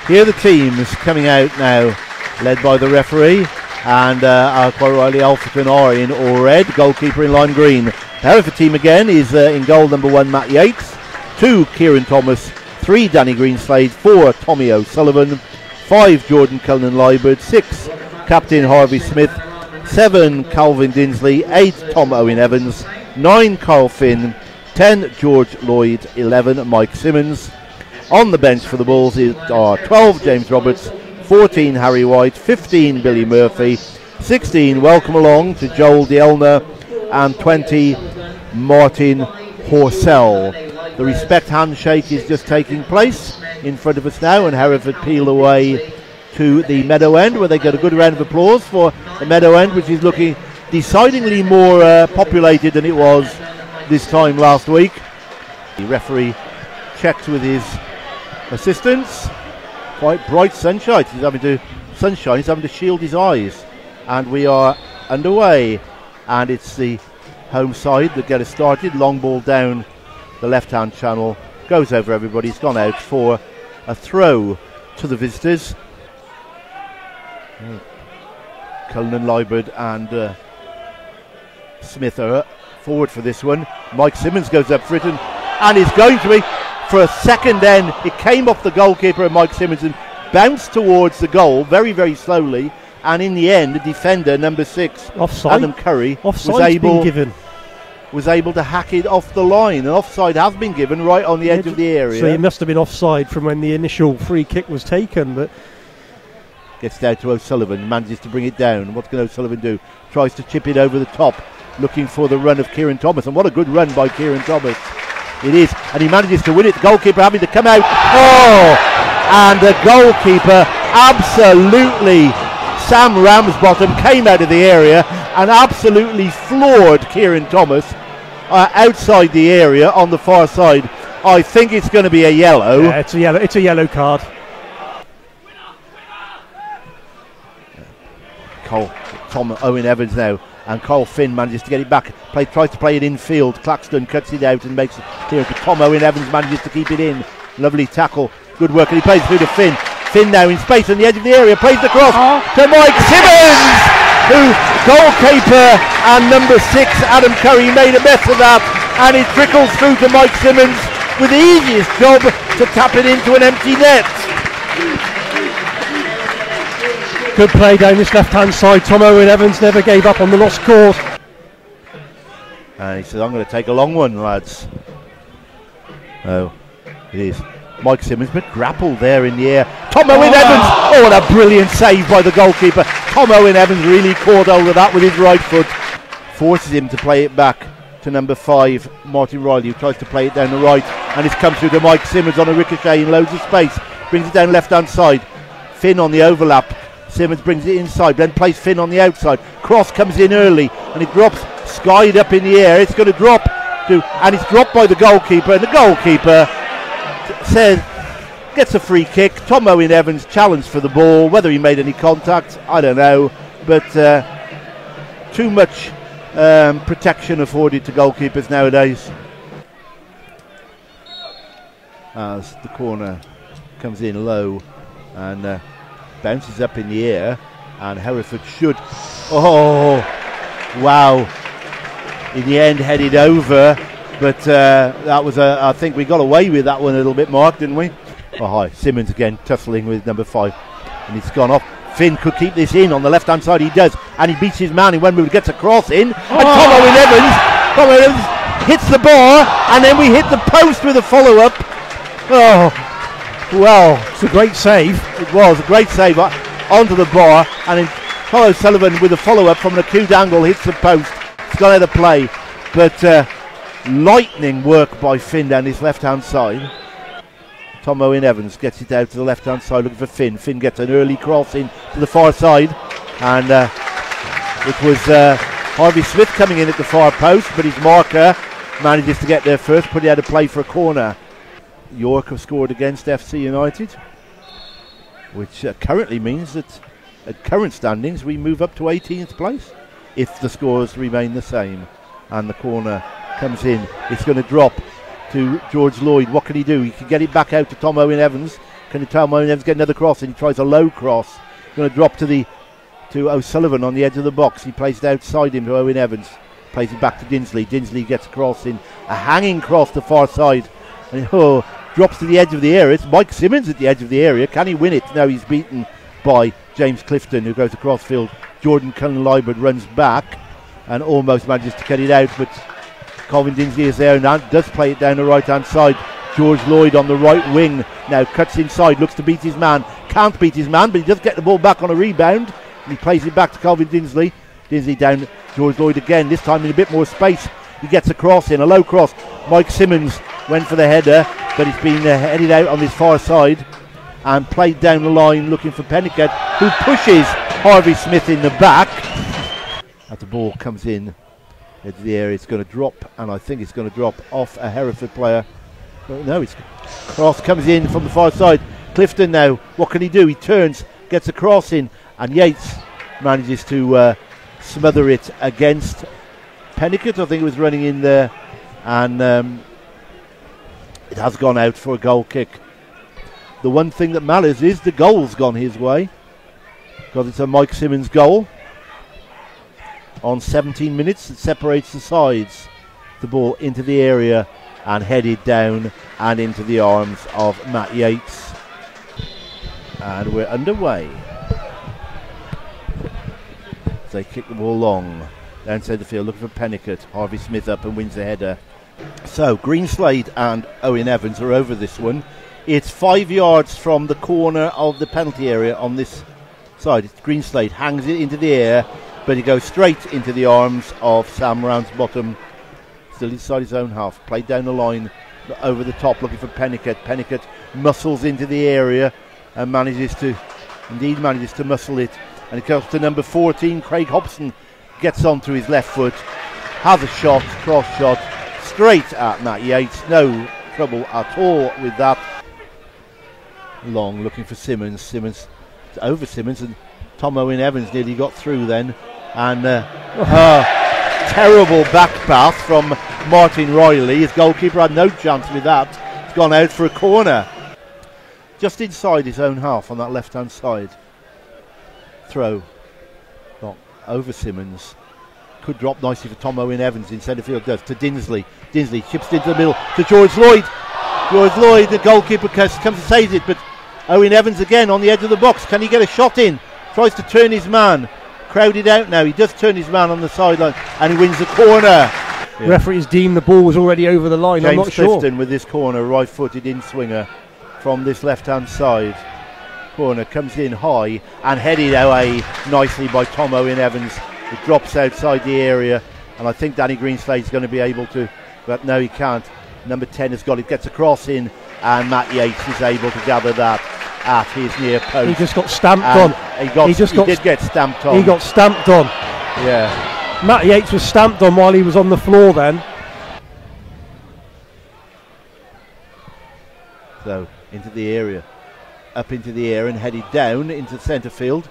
Here are the teams coming out now, led by the referee, and quite rightly Alfreton are in all red, goalkeeper in lime green. The Hereford team again is in goal number 1 Matt Yates, 2 Kieran Thomas, 3 Danny Greenslade, 4 Tommy O'Sullivan, 5 Jordan Cullinan-Liebert, 6 Captain Harvey Smith, 7 Calvin Dinsley, 8 Tom Owen Evans, 9 Carl Finn, 10 George Lloyd, 11 Mike Simmons. On the bench for the Bulls are 12 James Roberts, 14 Harry White, 15 Billy Murphy, 16 welcome along to Joel Dielner, and 20 Martin Horsell. The respect handshake is just taking place in front of us now, and Hereford peel away to the meadow end, where they get a good round of applause for the meadow end, which is looking decidedly more populated than it was this time last week. The referee checks with his assistants. Quite bright sunshine. He's having to shield his eyes, and we are underway. And it's the home side that get us started. Long ball down the left-hand channel, goes over everybody. It's gone out for a throw to the visitors. Cullinan-Liebert and Smith are forward for this one. Mike Simmons goes up for it, and it's going to be, for a second then, it came off the goalkeeper and Mike Simmons and bounced towards the goal very, very slowly, and in the end the defender, number 6, offside. Adam Curry, was able to hack it off the line. An offside has been given right on the edge of the area. So he must have been offside from when the initial free kick was taken, but gets down to O'Sullivan, manages to bring it down. What can O'Sullivan do? Tries to chip it over the top, looking for the run of Kieran Thomas, and what a good run by Kieran Thomas it is, and he manages to win it. The goalkeeper having to come out, and the goalkeeper absolutely, Sam Ramsbottom, came out of the area and absolutely floored Kieran Thomas outside the area on the far side. I think it's going to be a yellow. Yeah, it's a yellow card. Tom Owen Evans now, and Carl Finn manages to get it back. Tries to play it infield. Claxton cuts it out and makes it clear. Tom Owen Evans manages to keep it in. Lovely tackle, good work, and he plays through to Finn. Finn now in space on the edge of the area, plays the cross to Mike Simmons, who, goalkeeper and number 6 Adam Curry, made a mess of that, and it trickles through to Mike Simmons with the easiest job to tap it into an empty net. Good play down this left-hand side. Tom Owen Evans never gave up on the lost cause. And he said, I'm going to take a long one, lads. Oh, it is. Mike Simmons, but grappled there in the air. Tom Owen Evans! Oh, what a brilliant save by the goalkeeper. Tom Owen Evans really caught hold of that with his right foot. Forces him to play it back to number 5, Martin Riley, who tries to play it down the right. And it's come through to Mike Simmons on a ricochet in loads of space. Brings it down left-hand side. Finn on the overlap. Simmons brings it inside, then plays Finn on the outside. Cross comes in early, and it drops skied up in the air. It's going to drop, and it's dropped by the goalkeeper, and the goalkeeper says, gets a free kick. Tom Owen Evans challenged for the ball. Whether he made any contact, I don't know, but too much protection afforded to goalkeepers nowadays. As the corner comes in low and bounces up in the air, and Hereford should, wow, in the end headed over, but that was I think we got away with that one a little bit, Mark, didn't we? Simmons again tussling with number 5, and it's gone off. Finn could keep this in on the left hand side, he does, and he beats his man in Wembley, gets a cross in, and Tom Owen Evans hits the bar, and then we hit the post with a follow-up. Well, it's a great save. It was a great save onto the bar, and then Tom O'Sullivan with a follow-up from an acute angle hits the post. It's gone out of play, but lightning work by Finn down his left-hand side. Tom Owen Evans gets it out to the left-hand side looking for Finn. Finn gets an early cross in to the far side, and it was Harvey Smith coming in at the far post, but his marker manages to get there first, put it out of play for a corner. York have scored against FC United, which currently means that at current standings we move up to 18th place if the scores remain the same. And the corner comes in, it's going to drop to George Lloyd. What can he do? He can get it back out to Tom Owen Evans. Can Tom Owen Evans get another cross? And he tries a low cross. Going to drop to O'Sullivan on the edge of the box. He plays it outside him to Owen Evans. Plays it back to Dinsley. Dinsley gets a cross in. A hanging cross to far side. And drops to the edge of the area. It's Mike Simmons at the edge of the area. Can he win it? No, he's beaten by James Clifton, who goes across field. Jordan Cullen-Liburd runs back and almost manages to get it out, but Colvin Dinsley is there and does play it down the right hand side. George Lloyd on the right wing now cuts inside, looks to beat his man, can't beat his man, but he does get the ball back on a rebound and he plays it back to Colvin Dinsley. Dinsley down, George Lloyd again, this time in a bit more space. He gets a cross in, a low cross. Mike Simmons went for the header, but it's been headed out on this far side and played down the line looking for Pennicott, who pushes Harvey Smith in the back. As the ball comes in into the area, it's going to drop, and I think it's going to drop off a Hereford player. No, it's cross comes in from the far side. Clifton now, what can he do? He turns, gets a cross in, and Yates manages to smother it against Pennicott. I think it was running in there, and it has gone out for a goal kick. The one thing that matters is the goal's gone his way, because it's a Mike Simmons goal. On 17 minutes, it separates the sides. The ball into the area and headed down and into the arms of Matt Yates. And we're underway. They kick the ball long down centre field, looking for Pennicott. Harvey Smith up and wins the header. So Greenslade and Owen Evans are over this one. It's 5 yards from the corner of the penalty area on this side. It's Greenslade hangs it into the air, but he goes straight into the arms of Sam Ramsbottom, still inside his own half. Played down the line, over the top, looking for Pennicott. Pennicott muscles into the area and manages to muscle it. And it goes to number 14, Craig Hobson. Gets onto his left foot, has a shot, cross shot, straight at Matt Yates. No trouble at all with that. Long looking for Simmons. Simmons over Simmons, and Tom Owen Evans nearly got through then. And terrible back pass from Martin Riley. His goalkeeper had no chance with that. It's gone out for a corner. Just inside his own half on that left hand side. Throw. Not over Simmons. Could drop nicely for Tom Owen Evans in centre field. Does to Dinsley. Dinsley chips into the middle to George Lloyd. George Lloyd, the goalkeeper, comes and saves it, but Owen Evans again on the edge of the box. Can he get a shot in? Tries to turn his man. Crowded out now. He does turn his man on the sideline and he wins the corner. Yeah. Referees deemed the ball was already over the line. James I'm not Clifton sure. with this corner, right-footed in-swinger from this left-hand side. Corner comes in high and headed away nicely by Tom Owen Evans. It drops outside the area, and I think Danny Greenslade's going to be able to, but no, he can't. Number 10 has got it, gets a cross in, and Matt Yates is able to gather that at his near post. He just got stamped on. He did get stamped on. He got stamped on. Yeah. Matt Yates was stamped on while he was on the floor then. So, into the area. Up into the air and headed down into centre field.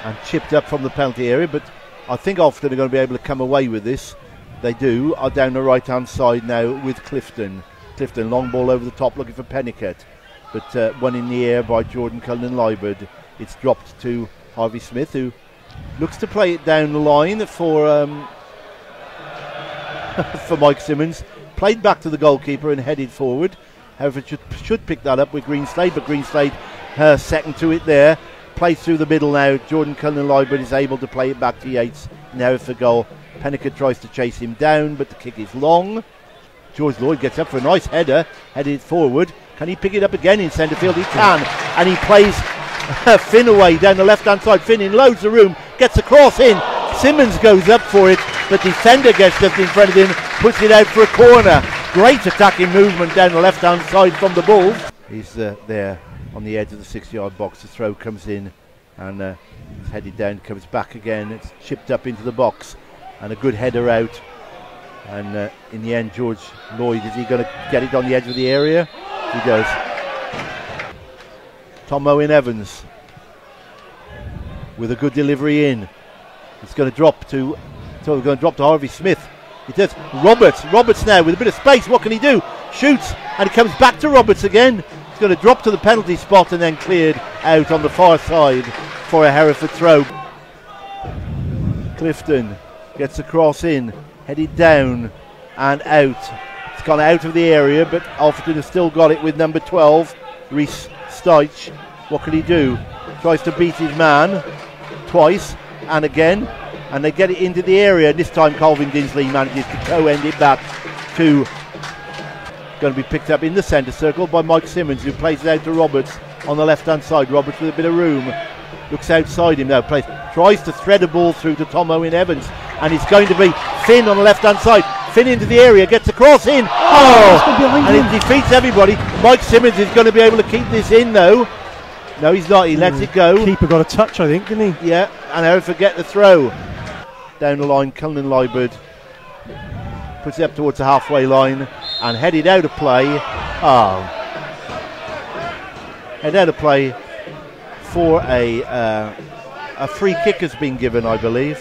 And chipped up from the penalty area, but I think Alfreton are going to be able to come away with this. They do. Are down the right hand side now with Clifton. Clifton, long ball over the top looking for Pennicott, but one in the air by Jordan Cullen-Liburd. It's dropped to Harvey Smith, who looks to play it down the line for for Mike Simmons. Played back to the goalkeeper and headed forward. However, should pick that up with Greenslade, but Greenslade second to it there. Plays through the middle now. Jordan Cullen-Liburd is able to play it back to Yates now for goal. Pennicott tries to chase him down, but the kick is long. George Lloyd gets up for a nice header, headed forward. Can he pick it up again in centre field? He can, and he plays Finn away down the left-hand side. Finn in loads of room, gets a cross in. Simmons goes up for it, but defender gets just in front of him, puts it out for a corner. Great attacking movement down the left-hand side from the Bulls. He's there on the edge of the 6-yard box. The throw comes in, and it's headed down, comes back again. It's chipped up into the box, and a good header out. And in the end, George Lloyd, is he going to get it on the edge of the area? He does. Tom Owen Evans with a good delivery in. It's going to drop to Harvey Smith. It does. Roberts now with a bit of space. What can he do? Shoots, and it comes back to Roberts again. It's going to drop to the penalty spot and then cleared out on the far side for a Hereford throw. Clifton gets the cross in, headed down and out. It's gone out of the area, but Alfreton has still got it with number 12, Rhys Stiche. What can he do? Tries to beat his man twice and again, and they get it into the area. This time Colvin Dinsley manages to toe-end it back to, going to be picked up in the centre circle by Mike Simmons, who plays it out to Roberts on the left-hand side. Roberts with a bit of room, looks outside him now, tries to thread a ball through to Tom Owen Evans, and it's going to be Finn on the left-hand side. Finn into the area, gets a cross in. And it defeats everybody. Mike Simmons is going to be able to keep this in though. No, he's not. He lets it go. Keeper got a touch, I think, didn't he? Yeah, and Hereford get the throw. Down the line, Cullen Liebert puts it up towards the halfway line and headed out of play. Headed out of play for a free kick has been given, I believe.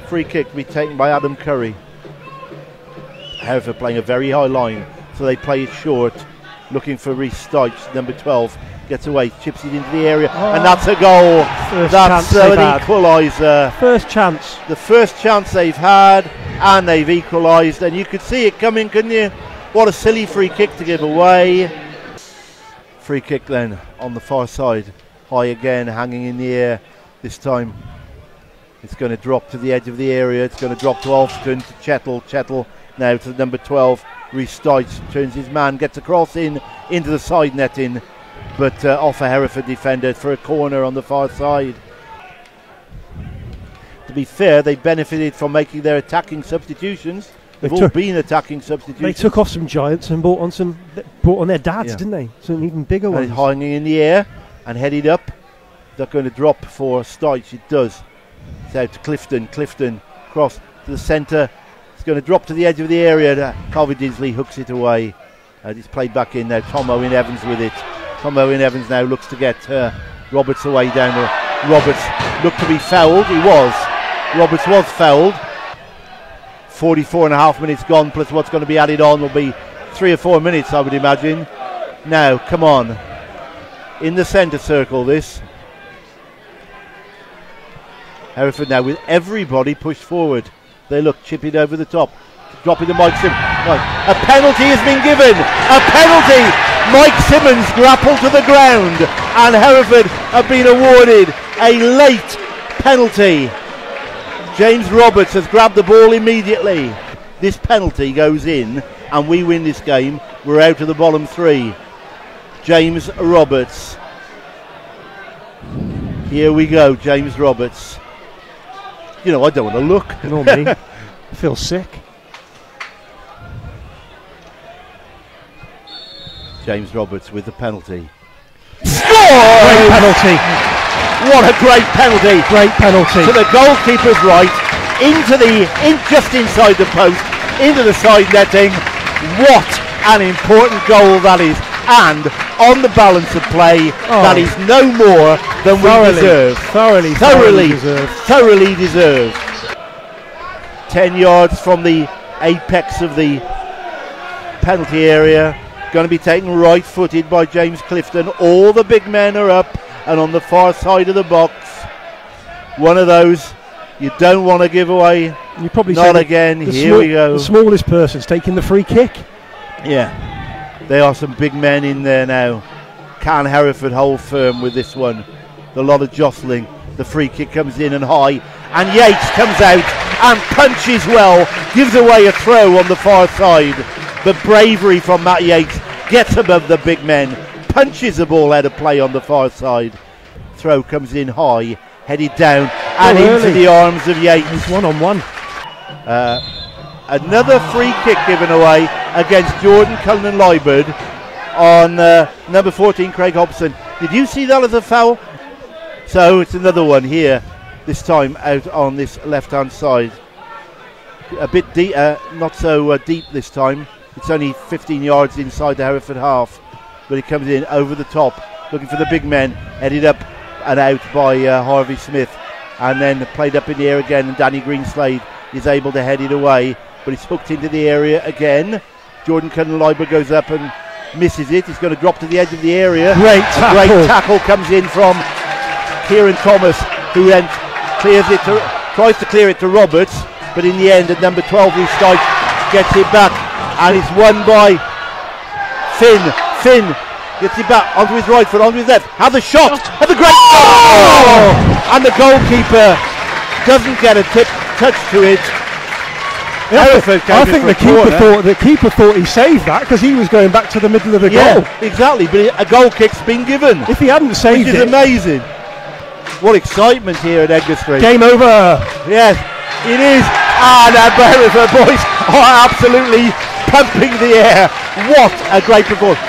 Free kick to be taken by Adam Curry. Hereford playing a very high line, so they play it short, looking for Rhys Stiche, number 12. Gets away, chips it into the area, and that's a goal. That's an equaliser. First chance. The first chance they've had, and they've equalised, and you could see it coming, couldn't you? What a silly free kick to give away. Free kick then on the far side, high again, hanging in the air. This time it's going to drop to the edge of the area. It's going to drop to Alfreton, to Chettle now to number 12. Rhys Stiche turns his man, gets a cross in into the side netting, but off a Hereford defender for a corner on the far side. To be fair, they benefited from making their attacking substitutions. They've all been attacking substitutions. They took off some giants and brought on their dads, didn't they? Some even bigger ones. And hanging in the air and headed up. They're going to drop for Stiche. It does. It's out to Clifton. Clifton cross to the centre. It's going to drop to the edge of the area. Colvin Dinsley hooks it away. It's played back in now. Tom Owen Evans with it. Tom Owen Evans now looks to get Roberts away down there. Roberts looked to be fouled. He was. Roberts was fouled. 44.5 minutes gone, plus what's going to be added on will be 3 or 4 minutes, I would imagine. Now, come on. In the centre circle, this. Hereford now with everybody pushed forward. They look chipping over the top. Dropping to Mike Simmons. Right. A penalty has been given. A penalty. Mike Simmons grappled to the ground. And Hereford have been awarded a late penalty. James Roberts has grabbed the ball immediately. This penalty goes in and we win this game. We're out of the bottom 3. James Roberts. Here we go, James Roberts. You know, I don't want to look. Normally, I feel sick. James Roberts with the penalty. Score! Great penalty. What a great penalty. Great penalty. To the goalkeeper's right, just inside the post, into the side netting. What an important goal that is. And on the balance of play, that is no more than we deserve. Thoroughly deserved. 10 yards from the apex of the penalty area. Going to be taken right-footed by James Clifton. All the big men are up and on the far side of the box. One of those you don't want to give away. You probably not again. Here we go. The smallest person's taking the free kick. Yeah. There are some big men in there now. Can Hereford hold firm with this one? A lot of jostling. The free kick comes in and high. And Yates comes out and punches well. Gives away a throw on the far side. The bravery from Matt Yates gets above the big men. Punches the ball out of play on the far side. Throw comes in high. Headed down and into the arms of Yates. It's 1-on-1. Another free kick given away against Jordan Cullen Liebert on number 14, Craig Hobson. Did you see that as a foul? So it's another one here, this time out on this left-hand side. A bit deep, not so deep this time. It's only 15 yards inside the Hereford half, but it comes in over the top, looking for the big men, headed up and out by Harvey Smith, and then played up in the air again, and Danny Greenslade is able to head it away, but it's hooked into the area again. Jordan Cullen Liebert goes up and misses it. He's going to drop to the edge of the area. Great tackle. Great tackle comes in from Kieran Thomas, who then tries to clear it to Roberts, but in the end, at number 12, Stike gets it back, and it's won by Finn. Finn gets it back onto his right foot, onto his left. Have the shot, and the great goal! And the goalkeeper doesn't get a touch to it. Hereford I think the keeper thought he saved that because he was going back to the middle of the goal. Exactly, but a goal kick's been given. If he hadn't saved it, which is amazing. What excitement here at Edgar Street. Game over. Yes, it is. And the Hereford boys are absolutely pumping the air. What a great performance.